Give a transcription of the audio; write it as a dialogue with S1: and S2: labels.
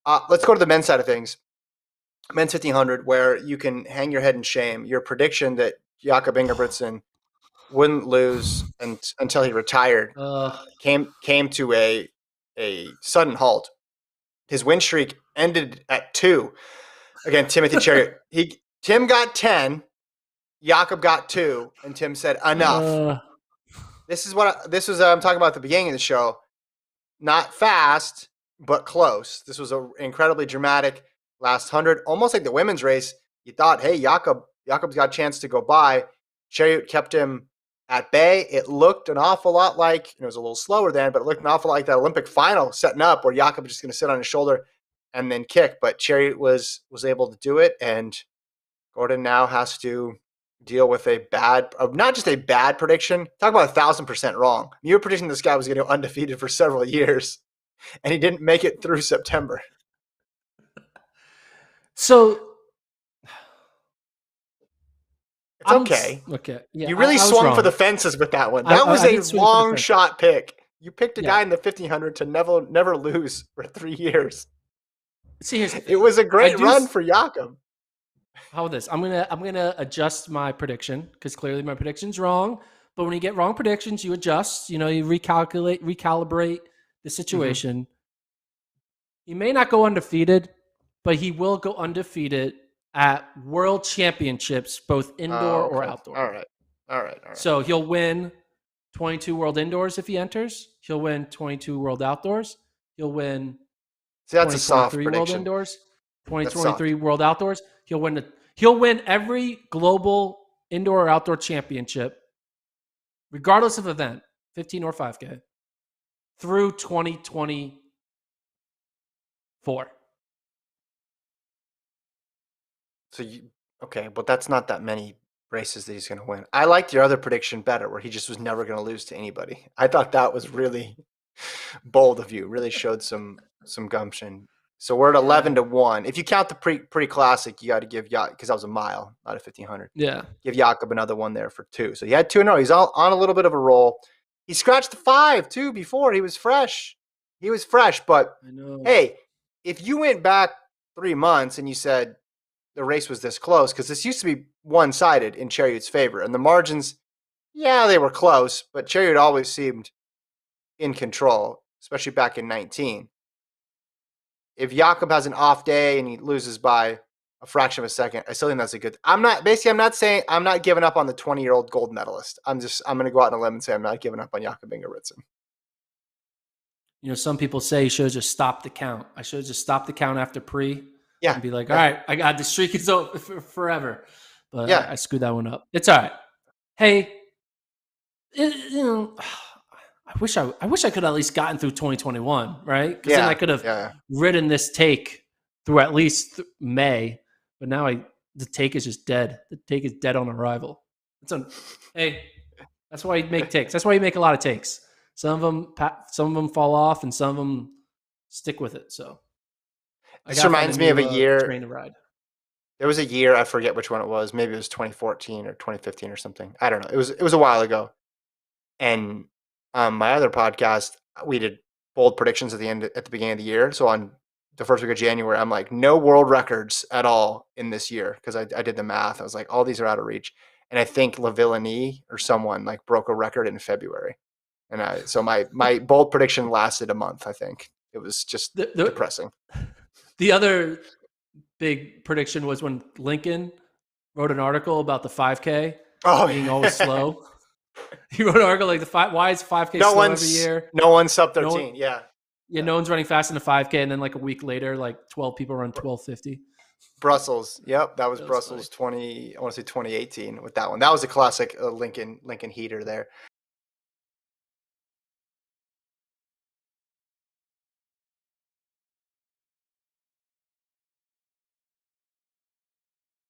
S1: Let's go to the men's side of things. Men's 1500, where you can hang your head in shame. Your prediction that Jakob Ingebrigtsen wouldn't lose until he retired came to a sudden halt. His win streak ended at 2. Again, Timothy Cheruiyot. Tim got 10, Jakob got 2, and Tim said enough. This was I'm talking about at the beginning of the show. Not fast, but close. This was an incredibly dramatic last 100, almost like the women's race. You thought, hey, Jakob's got a chance to go by. Cheruiyot kept him at bay. It looked an awful lot like, it was a little slower then, but it looked an awful lot like that Olympic final setting up where Jakob was just going to sit on his shoulder and then kick. But Cheruiyot was able to do it, and Gordon now has to deal with not just a bad prediction. Talk about 1,000% wrong. You were predicting this guy was going to go undefeated for several years, and he didn't make it through September.
S2: So
S1: it's okay.
S2: Okay. Yeah,
S1: you really swung for the fences with that one. That was a long shot pick. You picked a guy in the 1500 to never lose for 3 years.
S2: See,
S1: it was a great run for Jakob.
S2: How about this? I'm gonna adjust my prediction because clearly my prediction's wrong. But when you get wrong predictions, you adjust. You recalibrate the situation. Mm-hmm. He may not go undefeated, but he will go undefeated at World Championships, both indoor or outdoor.
S1: All right.
S2: So he'll win 22 World Indoors if he enters. He'll win 22 World Outdoors. He'll win.
S1: See, that's a soft prediction.
S2: World Indoors, 2023 World Outdoors. He'll win every global indoor or outdoor championship, regardless of event, 15 or 5K, through 2024.
S1: So but that's not that many races that he's going to win. I liked your other prediction better, where he just was never going to lose to anybody. I thought that was really bold of you. Really showed some gumption. So we're at 11-1. If you count the pre-classic, you got to give Jakob, because that was a mile, not a 1500.
S2: Yeah.
S1: Give Jakob another one there for 2. So he had 2 in a row. He's on a little bit of a roll. He scratched the 5 too before. He was fresh. But hey, if you went back 3 months and you said the race was this close, because this used to be one-sided in Cheruiyot's favor, and the margins, they were close, but Cheruiyot always seemed in control, especially back in 19. If Jakob has an off day and he loses by a fraction of a second, I still think that's a good. I'm not saying I'm not giving up on the 20-year-old gold medalist. I'm going to go out on a limb and say I'm not giving up on Jakob Ingebrigtsen.
S2: Some people say you should have just stopped the count. I should have just stopped the count after pre.
S1: Yeah.
S2: And be like, all right, I got the streak is over forever. But I screwed that one up. It's all right. Hey, I wish I could at least gotten through 2021, right? Because then I could have ridden this take through at least May. But now the take is just dead. The take is dead on arrival. Hey, that's why you make takes. That's why you make a lot of takes. Some of them fall off, and some of them stick with it. So
S1: this reminds me of a year.
S2: Train to ride.
S1: There was a year, I forget which one it was. Maybe it was 2014 or 2015 or something. I don't know. It was a while ago. And my other podcast, we did bold predictions at the beginning of the year. So on the first week of January, I'm like, no world records at all in this year, because I did the math. I was like, all these are out of reach. And I think Lavillenie or someone broke a record in February. And so my bold prediction lasted a month. I think it was just depressing.
S2: The other big prediction was when Lincoln wrote an article about the 5K being always slow. He wrote an article why is 5K slow every year?
S1: No one's sub 13. Yeah,
S2: no one's running fast in the 5K, and then a week later, 12 people run 12:50.
S1: Brussels. Yep, that was Brussels 2018 with that one. That was a classic Lincoln heater there.